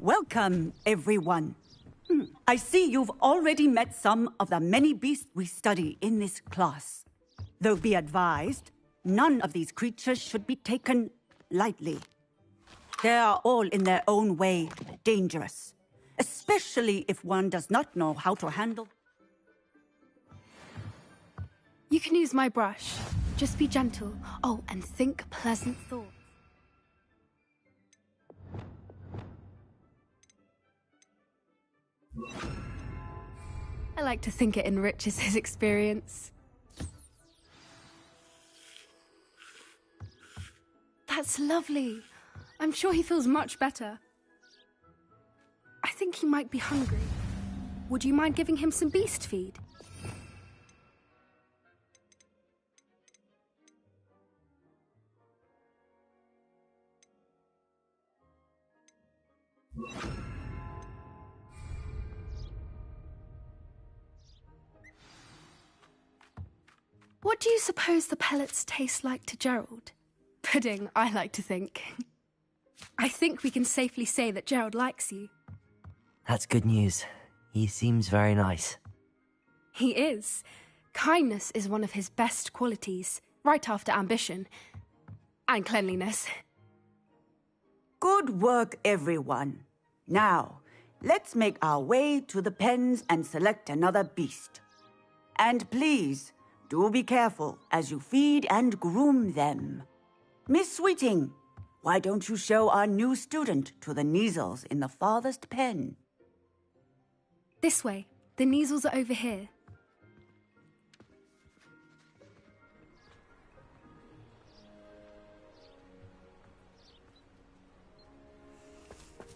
Welcome, everyone. I see you've already met some of the many beasts we study in this class. Though be advised, none of these creatures should be taken lightly. They are all in their own way dangerous, especially if one does not know how to handle. You can use my brush. Just be gentle. Oh, and think pleasant thoughts. I like to think it enriches his experience. That's lovely. I'm sure he feels much better. I think he might be hungry. Would you mind giving him some beast feed? What do you suppose the pellets taste like to Gerald? Pudding, I like to think. I think we can safely say that Gerald likes you. That's good news. He seems very nice. He is. Kindness is one of his best qualities, right after ambition. And cleanliness. Good work, everyone. Now, let's make our way to the pens and select another beast. And please, do be careful as you feed and groom them. Miss Sweeting, why don't you show our new student to the Kneazles in the farthest pen? This way. The Kneazles are over here.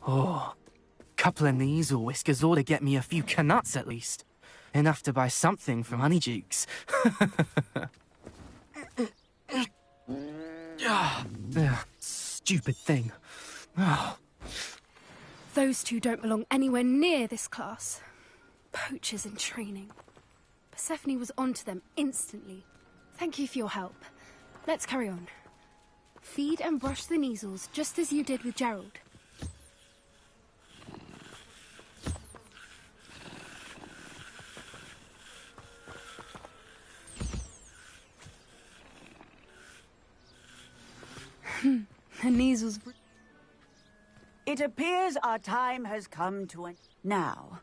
Oh, couple of Kneazle whiskers ought to get me a few canuts at least. Enough to buy something from Honeydukes. Stupid thing. Oh. Those two don't belong anywhere near this class. Poachers in training. Persephone was onto them instantly. Thank you for your help. Let's carry on. Feed and brush the Kneazles just as you did with Gerald. The Kneazles. It appears our time has come to an... Now,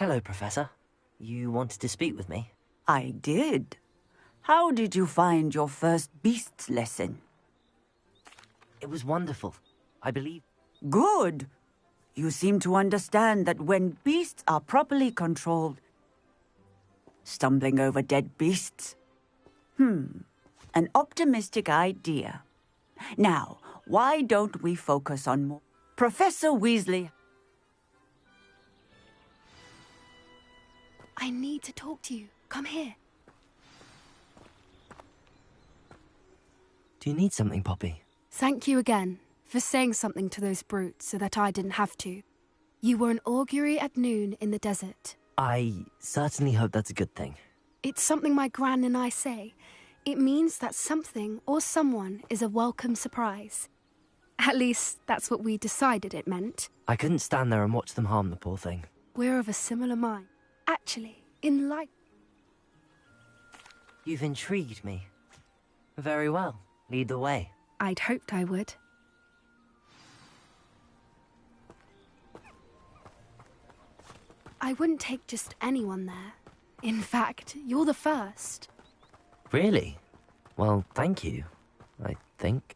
Hello, Professor. You wanted to speak with me? I did. How did you find your first beasts lesson? It was wonderful. I believe... Good. You seem to understand that when beasts are properly controlled... Stumbling over dead beasts? An optimistic idea. Now, why don't we focus on more... Professor Weasley... I need to talk to you. Come here. Do you need something, Poppy? Thank you again for saying something to those brutes so that I didn't have to. You were an augury at noon in the desert. I certainly hope that's a good thing. It's something my gran and I say. It means that something or someone is a welcome surprise. At least, that's what we decided it meant. I couldn't stand there and watch them harm the poor thing. We're of a similar mind. Actually, in life... You've intrigued me. Very well. Lead the way. I'd hoped I would. I wouldn't take just anyone there. In fact, you're the first. Really? Well, thank you, I think.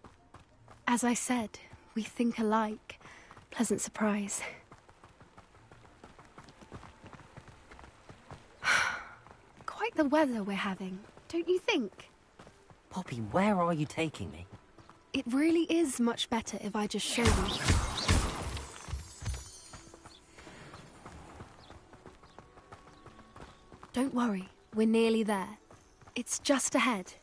As I said, we think alike. Pleasant surprise. Quite the weather we're having, don't you think? Poppy, where are you taking me? It really is much better if I just show you. Don't worry, we're nearly there. It's just ahead.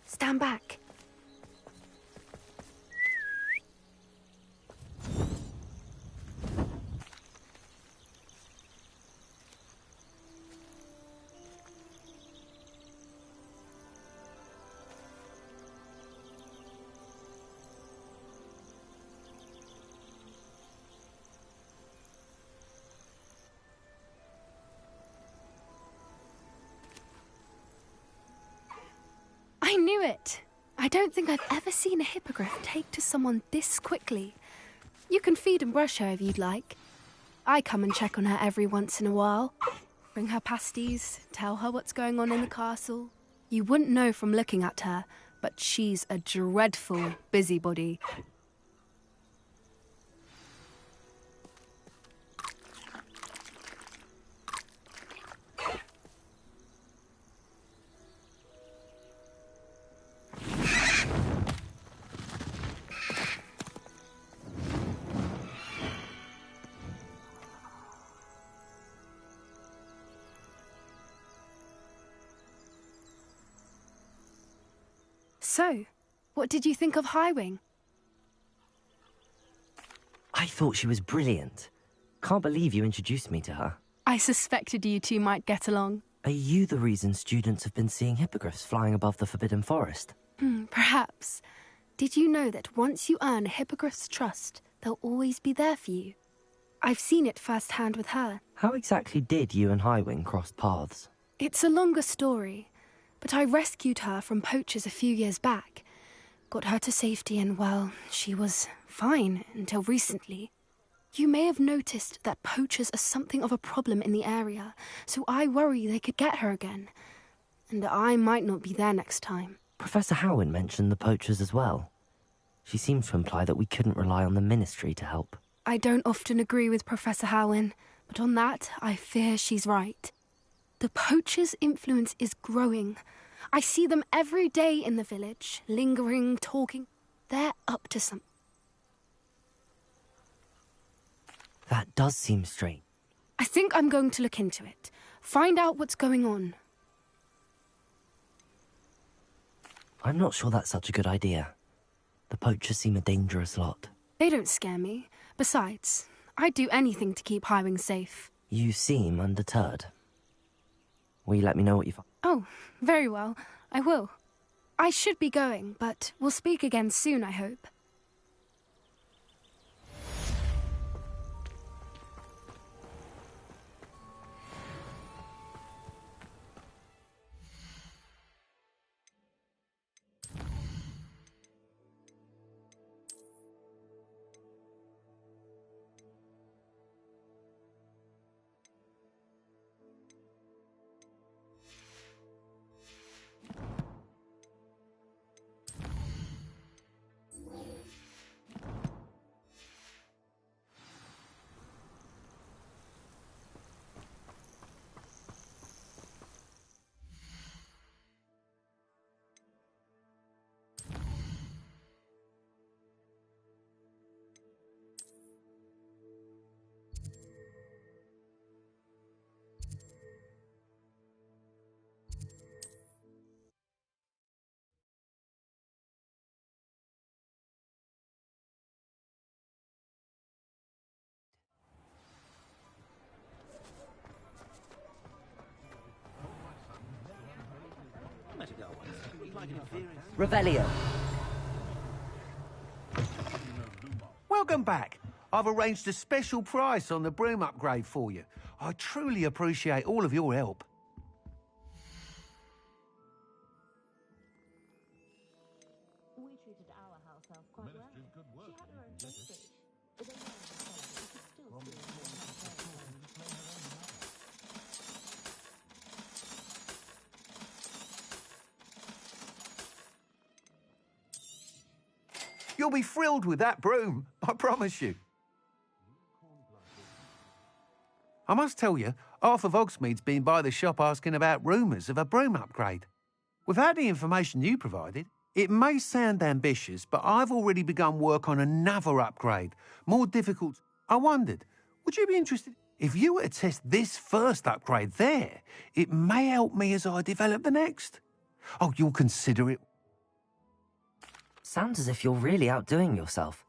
Stand back. I knew it! I don't think I've ever seen a hippogriff take to someone this quickly. You can feed and brush her if you'd like. I come and check on her every once in a while. Bring her pasties, tell her what's going on in the castle. You wouldn't know from looking at her, but she's a dreadful busybody. So, what did you think of Highwing? I thought she was brilliant. Can't believe you introduced me to her. I suspected you two might get along. Are you the reason students have been seeing hippogriffs flying above the Forbidden Forest? Perhaps. Did you know that once you earn a hippogriff's trust, they'll always be there for you? I've seen it firsthand with her. How exactly did you and Highwing cross paths? It's a longer story, but I rescued her from poachers a few years back. Got her to safety and, well, she was fine until recently. You may have noticed that poachers are something of a problem in the area, so I worry they could get her again. And I might not be there next time. Professor Howin mentioned the poachers as well. She seems to imply that we couldn't rely on the Ministry to help. I don't often agree with Professor Howin, but on that, I fear she's right. The poachers' influence is growing. I see them every day in the village, lingering, talking. They're up to something. That does seem strange. I think I'm going to look into it. Find out what's going on. I'm not sure that's such a good idea. The poachers seem a dangerous lot. They don't scare me. Besides, I'd do anything to keep Highwing safe. You seem undeterred. Will you let me know what you find? Oh, very well. I will. I should be going, but we'll speak again soon, I hope. Revelio. Welcome back. I've arranged a special price on the broom upgrade for you. I truly appreciate all of your help. We treated our house elf quite well. She had her own postage. But they weren't quality. You could still see You'll be thrilled with that broom, I promise you. I must tell you, half of Hogsmeade's been by the shop asking about rumours of a broom upgrade. Without the information you provided, it may sound ambitious, but I've already begun work on another upgrade, more difficult. I wondered, would you be interested? If you were to test this first upgrade there, it may help me as I develop the next. Oh, you'll consider it. Sounds as if you're really outdoing yourself.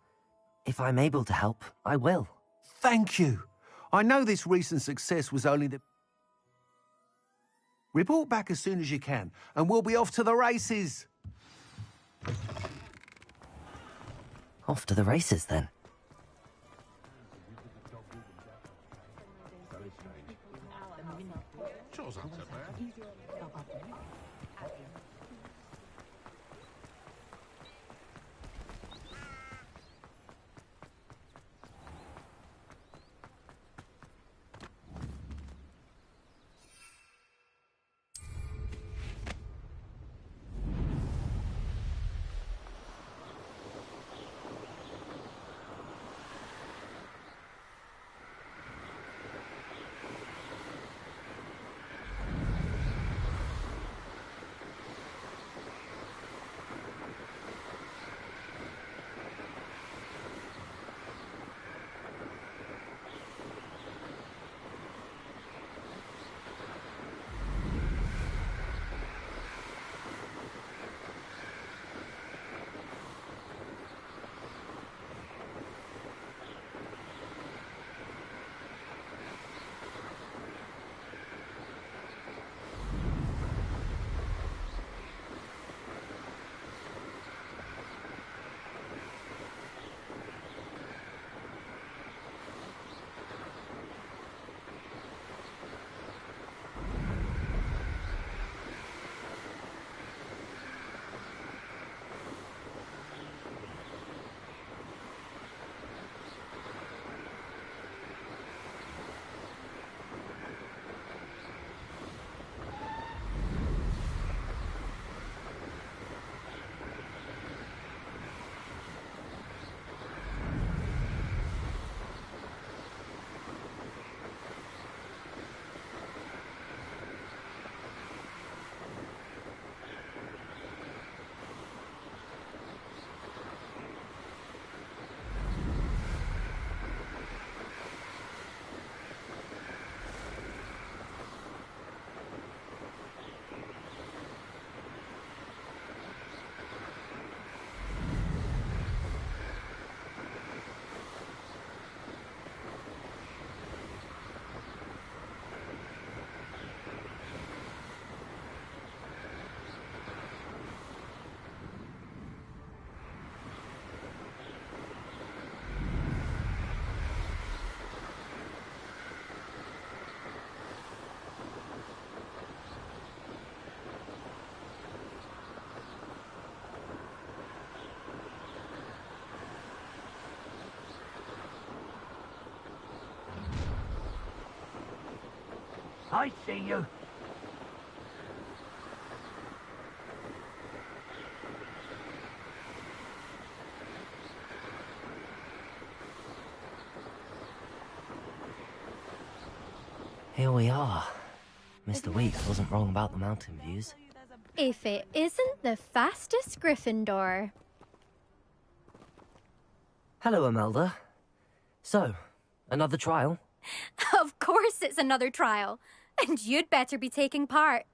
If I'm able to help, I will. Thank you. I know this recent success was only the... Report back as soon as you can, and we'll be off to the races. Off to the races, then. I see you. Here we are. Mr. Weeks wasn't wrong about the mountain views. If it isn't the fastest Gryffindor. Hello, Imelda. So, another trial? Of course it's another trial. And you'd better be taking part.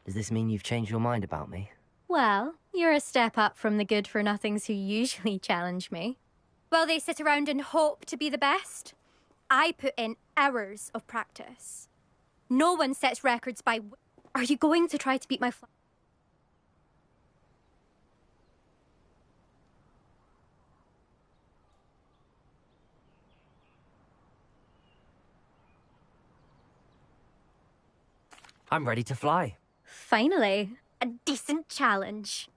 Does this mean you've changed your mind about me? Well, you're a step up from the good-for-nothings who usually challenge me. While they sit around and hope to be the best, I put in hours of practice. No one sets records by... Are you going to try to beat my fly? I'm ready to fly. Finally, a decent challenge.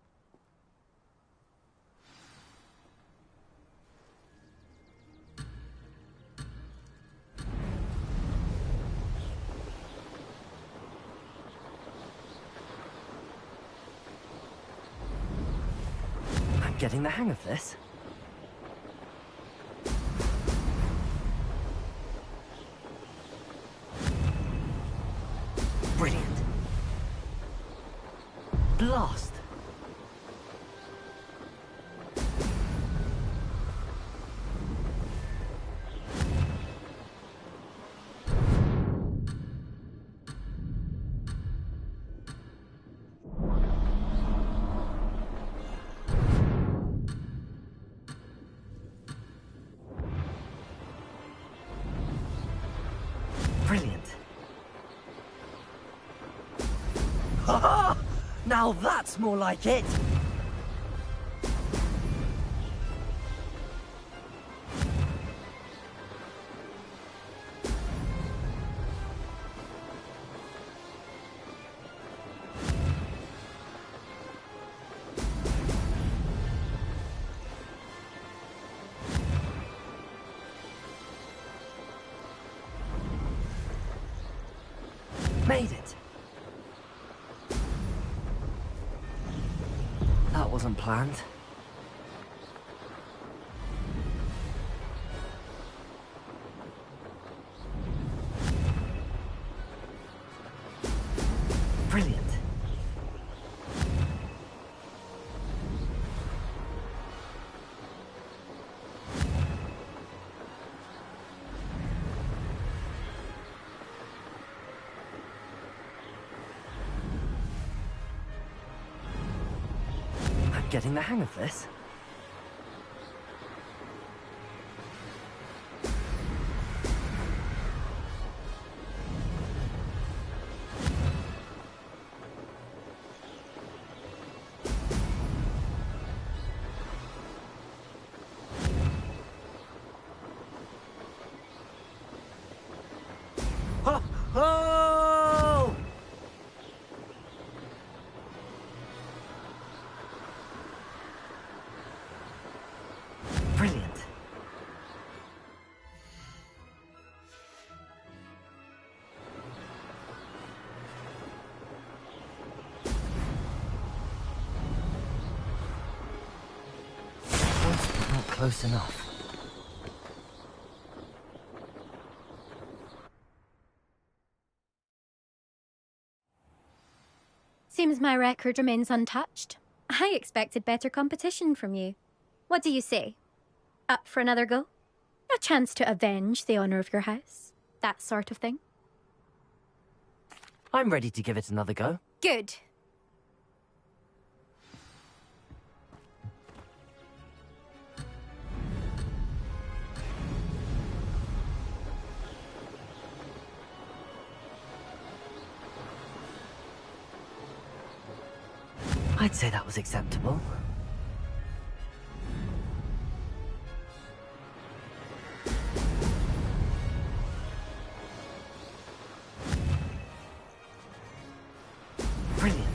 I'm getting the hang of this. Brilliant. Blast! Brilliant. Ha ha! Now that's more like it! Made it! That wasn't planned. Brilliant. I'm getting the hang of this. Ho! Ho! Brilliant. Not close enough. Seems my record remains untouched. I expected better competition from you. What do you say? Up for another go? A chance to avenge the honour of your house? That sort of thing? I'm ready to give it another go. Good. I'd say that was acceptable. Brilliant.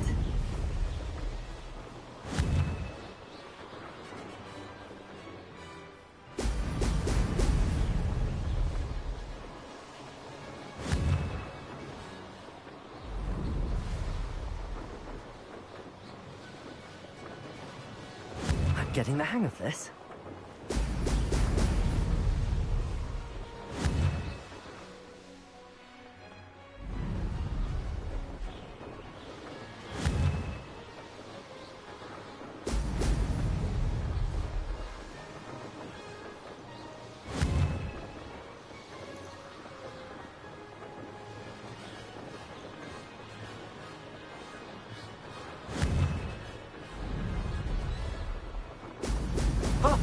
I'm getting the hang of this. Ha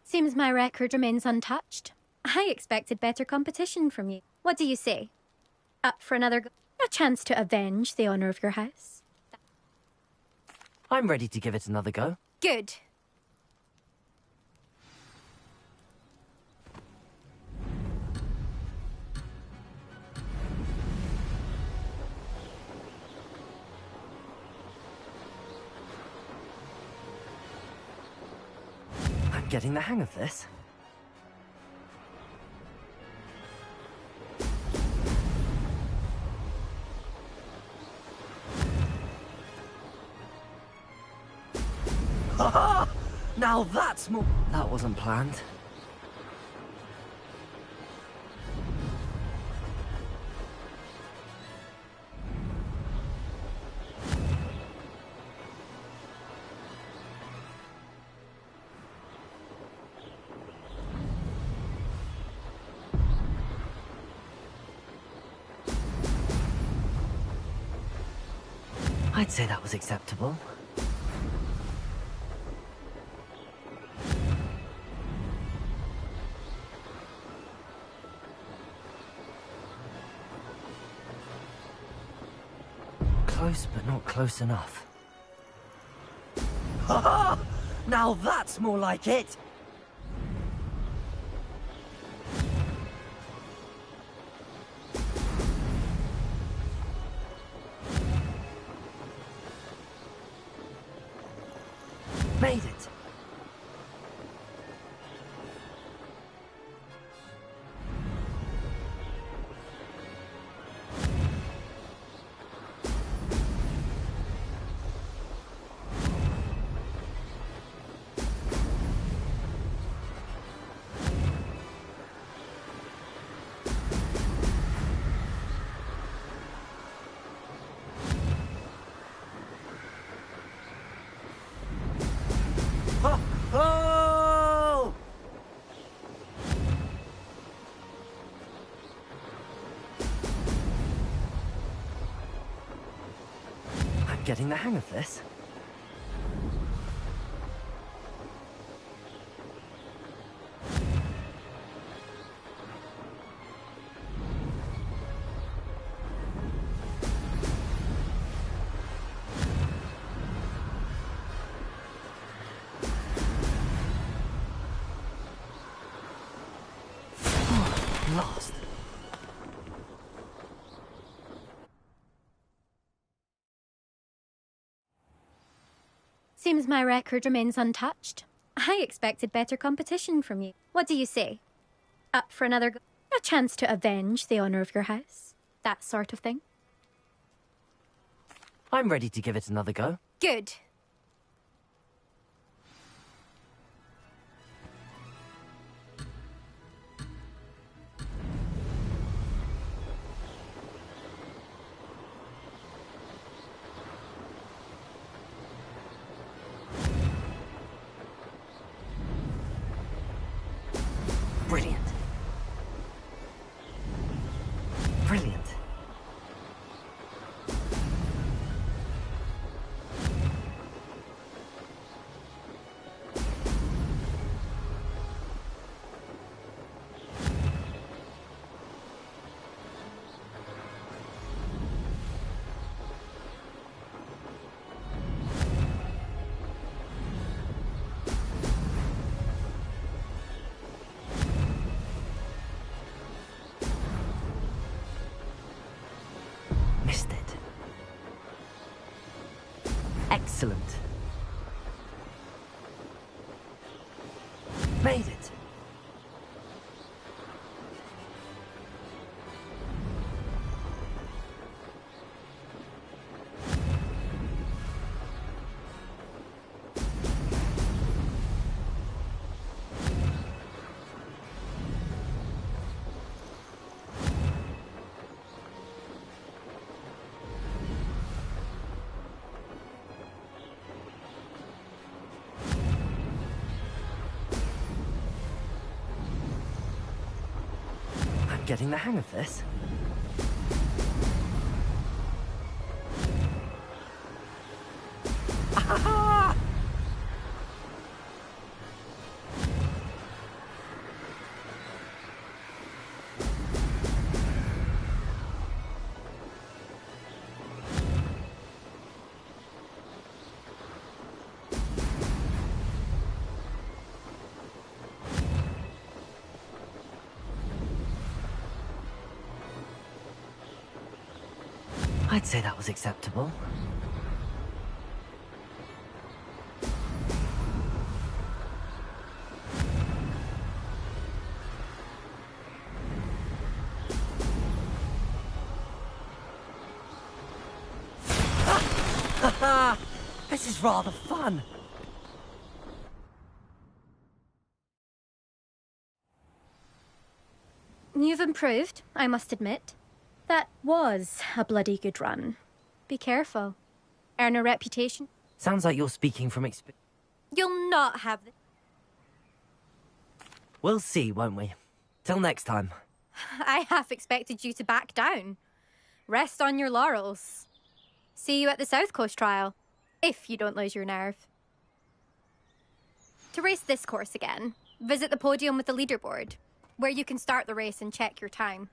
Seems my record remains untouched. I expected better competition from you. What do you say? Up for another go? A chance to avenge the honor of your house? I'm ready to give it another go. Good. I'm getting the hang of this. Ha! Now that's more... That wasn't planned. I'd say that was acceptable. Close, but not close enough. Ha ha! Now that's more like it! Made it! Oh! I'm getting the hang of this. Lost. Seems my record remains untouched. I expected better competition from you. What do you say? Up for another go? A chance to avenge the honor of your house? That sort of thing? I'm ready to give it another go. Good. Brilliant. Brilliant. Missed it. Excellent. Made it. Getting the hang of this. I'd say that was acceptable. This is rather fun. You've improved, I must admit. That was a bloody good run. Be careful. Earn a reputation. Sounds like you're speaking from experience. You'll not have the... We'll see, won't we? Till next time. I half expected you to back down. Rest on your laurels. See you at the South Coast trial, if you don't lose your nerve. To race this course again, visit the podium with the leaderboard, where you can start the race and check your time.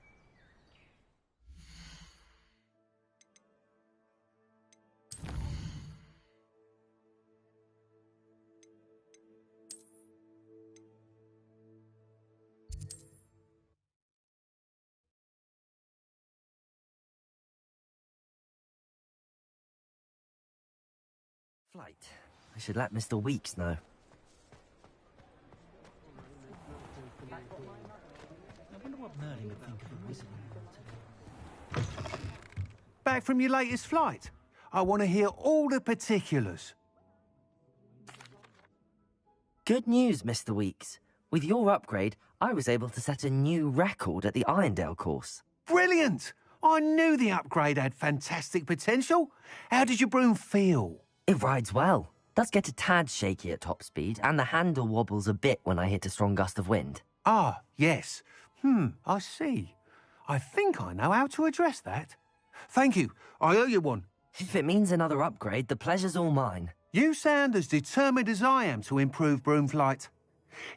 Flight. I should let Mr. Weeks know. Back from your latest flight? I want to hear all the particulars. Good news, Mr. Weeks. With your upgrade, I was able to set a new record at the Irondale course. Brilliant! I knew the upgrade had fantastic potential. How did your broom feel? It rides well. Does get a tad shaky at top speed, and the handle wobbles a bit when I hit a strong gust of wind. Ah, yes. I see. I think I know how to address that. Thank you. I owe you one. If it means another upgrade, the pleasure's all mine. You sound as determined as I am to improve broom flight.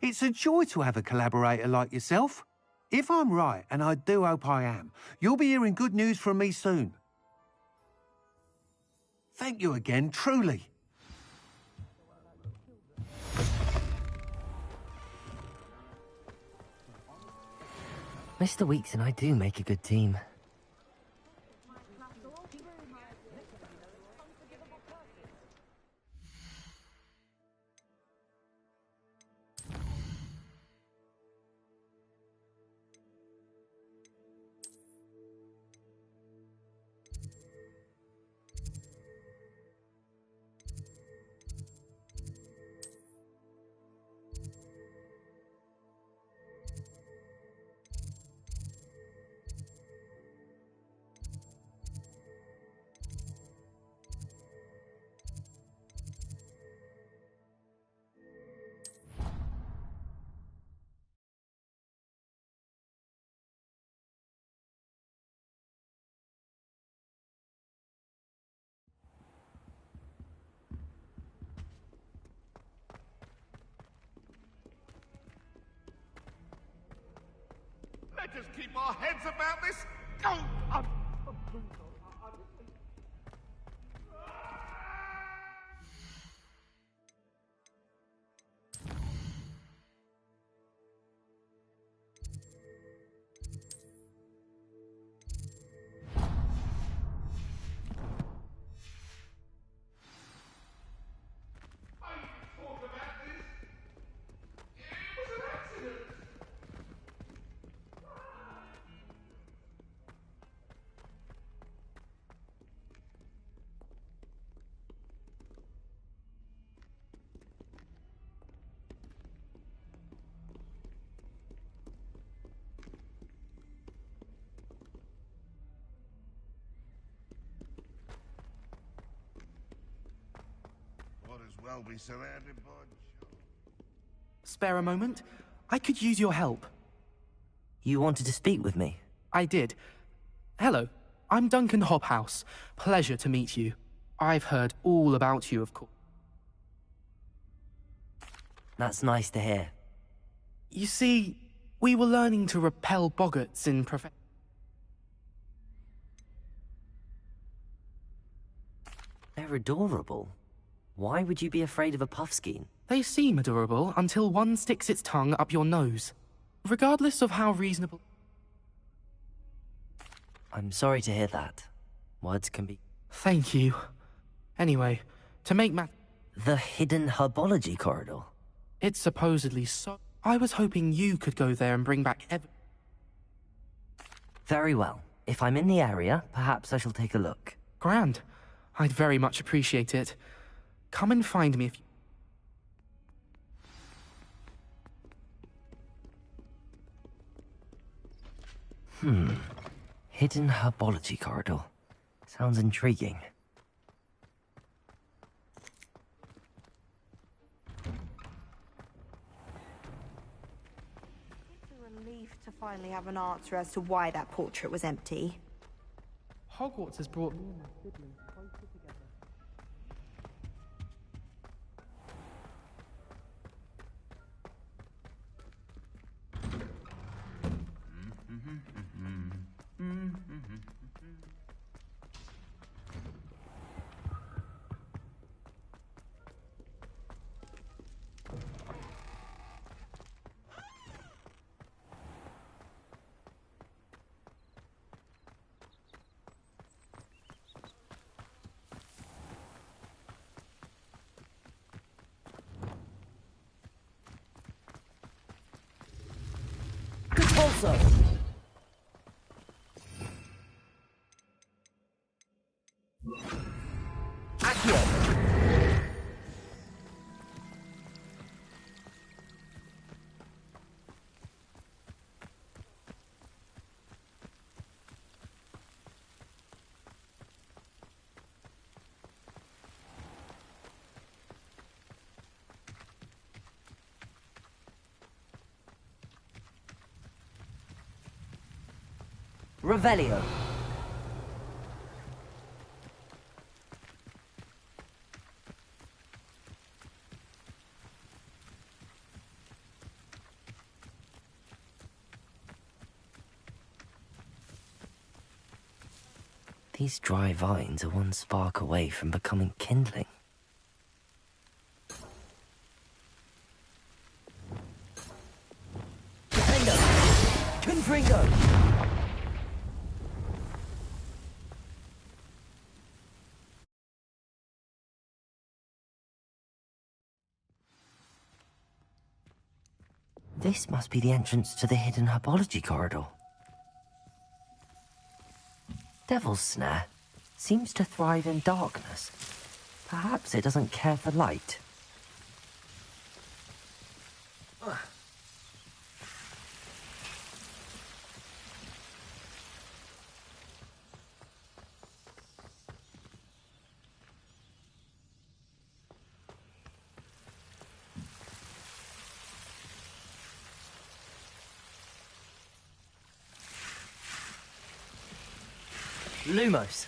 It's a joy to have a collaborator like yourself. If I'm right, and I do hope I am, you'll be hearing good news from me soon. Thank you again, truly. Mr. Weeks and I do make a good team. Let us keep our heads about this. Well, be surrounded by... Spare a moment? I could use your help. You wanted to speak with me? I did. Hello, I'm Duncan Hobhouse. Pleasure to meet you. I've heard all about you, of course. That's nice to hear. You see, we were learning to repel boggarts in They're adorable. Why would you be afraid of a puffskein? They seem adorable until one sticks its tongue up your nose. Regardless of how reasonable... I'm sorry to hear that. Words can be... Thank you. Anyway, to make The hidden herbology corridor. it's supposedly so... I was hoping you could go there and bring back Very well. If I'm in the area, perhaps I shall take a look. Grand. I'd very much appreciate it. Come and find me if you... Hidden herbology corridor. Sounds intriguing. It's a relief to finally have an answer as to why that portrait was empty. Hogwarts has brought me and my siblings closer together. Also, Revelio. These dry vines are one spark away from becoming kindling. Defendo! Confringo! This must be the entrance to the hidden herbology corridor. Devil's Snare seems to thrive in darkness. Perhaps it doesn't care for light. Lumos.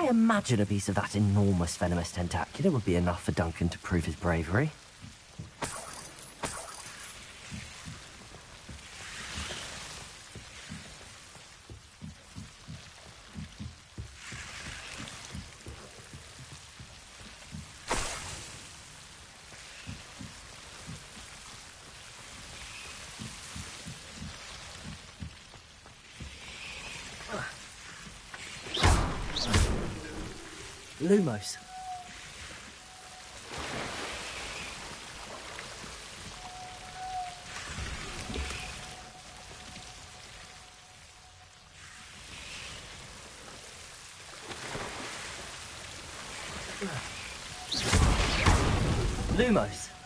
I imagine a piece of that enormous venomous tentacular would be enough for Duncan to prove his bravery. Lumos. Lumos.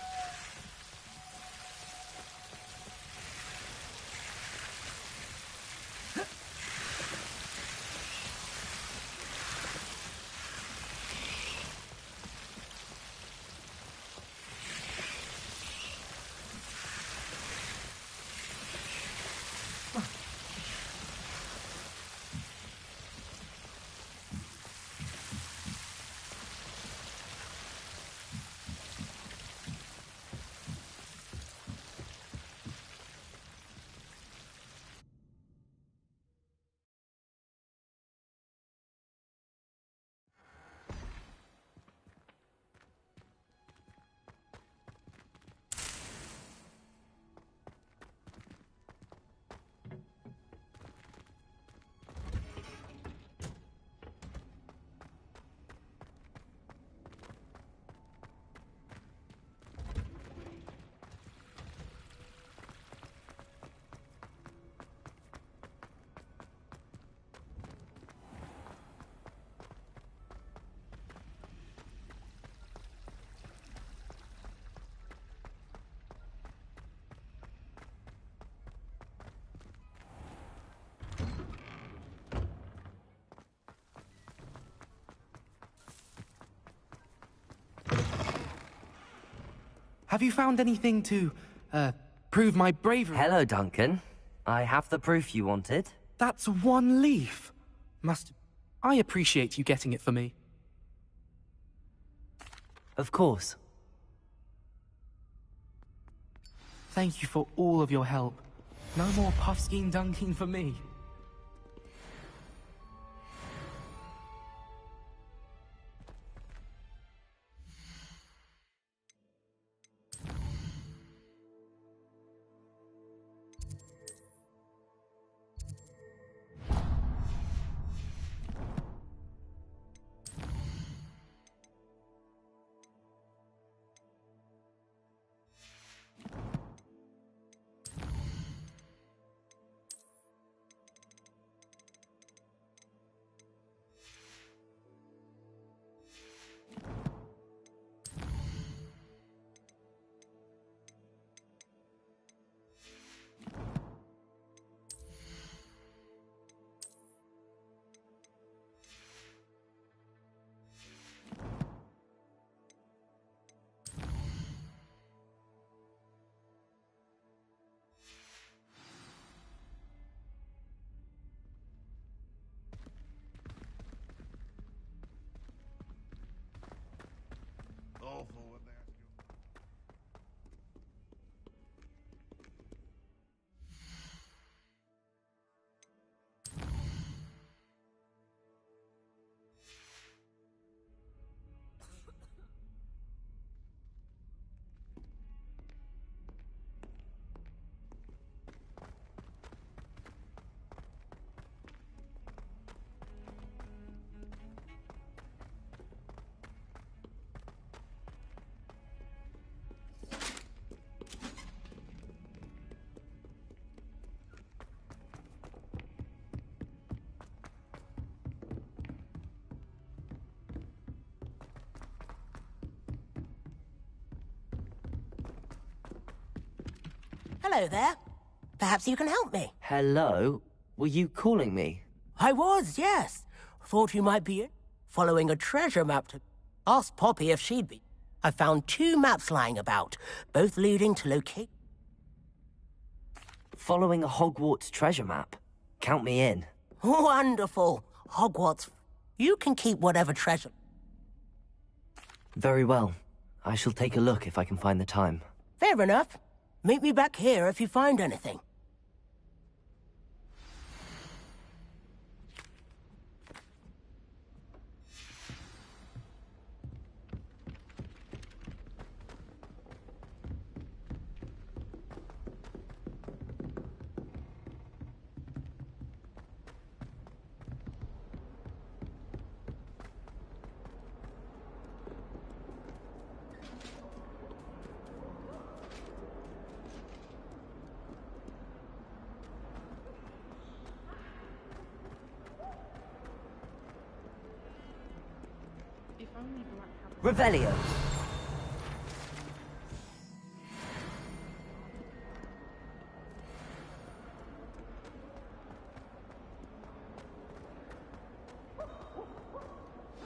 Have you found anything to, prove my bravery? Hello, Duncan. I have the proof you wanted. That's one leaf. I appreciate you getting it for me. Of course. Thank you for all of your help. No more puffskein dunking for me. Awful when they ask you. Hello there. Perhaps you can help me. Hello? Were you calling me? I was, yes. Thought you might be following a treasure map to... Asked Poppy if she'd be. I found 2 maps lying about, both leading to locate... Following a Hogwarts treasure map? Count me in. Wonderful. Hogwarts. You can keep whatever treasure... Very well. I shall take a look if I can find the time. Fair enough. Meet me back here if you find anything. Revelio.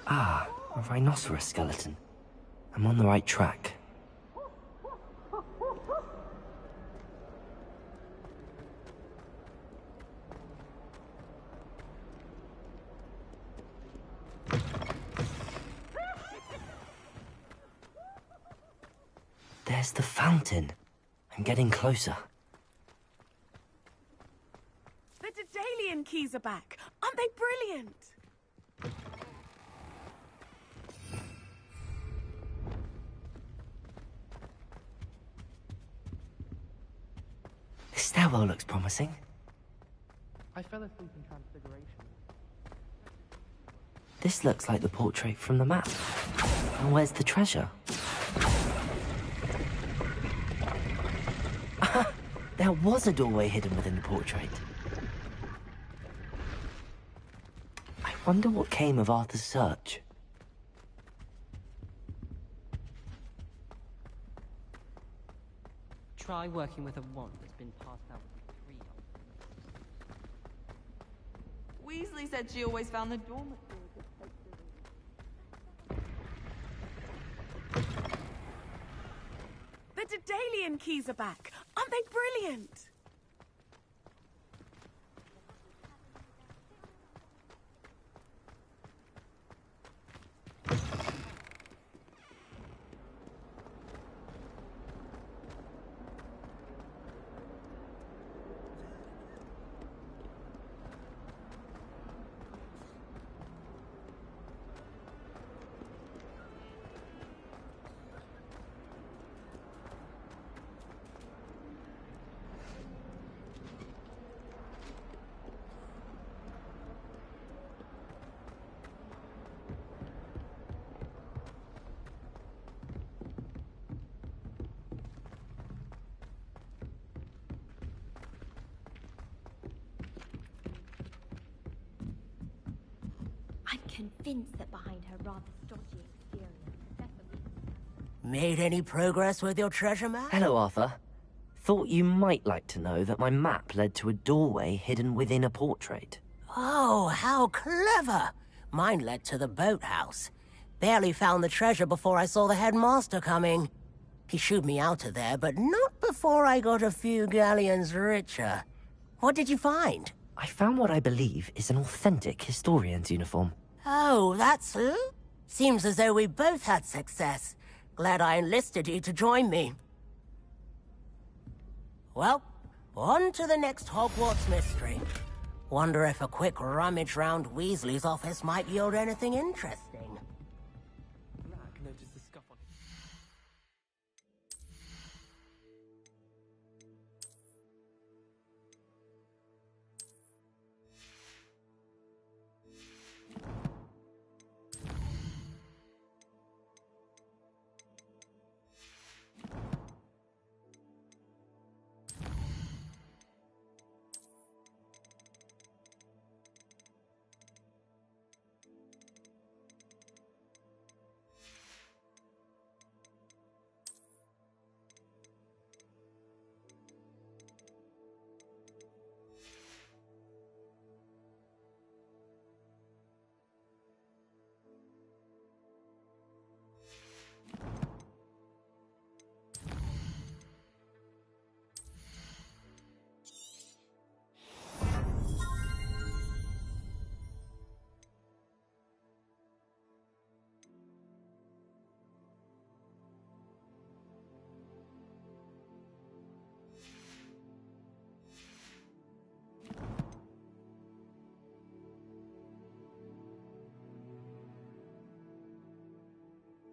Ah, a rhinoceros skeleton. I'm on the right track. There's the fountain. I'm getting closer. The Daedalian keys are back. Aren't they brilliant? This stairwell looks promising. I fell asleep in Transfiguration. This looks like the portrait from the map. And where's the treasure? There was a doorway hidden within the portrait. I wonder what came of Arthur's search. Try working with a wand that's been passed out to 3 Weasley said she always found the dormitory. The Dedalian keys are back. Aren't they brilliant? I'm convinced that behind her rather stodgy exterior, Made any progress with your treasure map? Hello, Arthur. Thought you might like to know that my map led to a doorway hidden within a portrait. Oh, how clever! Mine led to the boathouse. Barely found the treasure before I saw the headmaster coming. He shooed me out of there, but not before I got a few galleons richer. What did you find? I found what I believe is an authentic historian's uniform. Oh, that's... Seems as though we both had success. Glad I enlisted you to join me. Well, on to the next Hogwarts mystery. Wonder if a quick rummage round Weasley's office might yield anything interesting.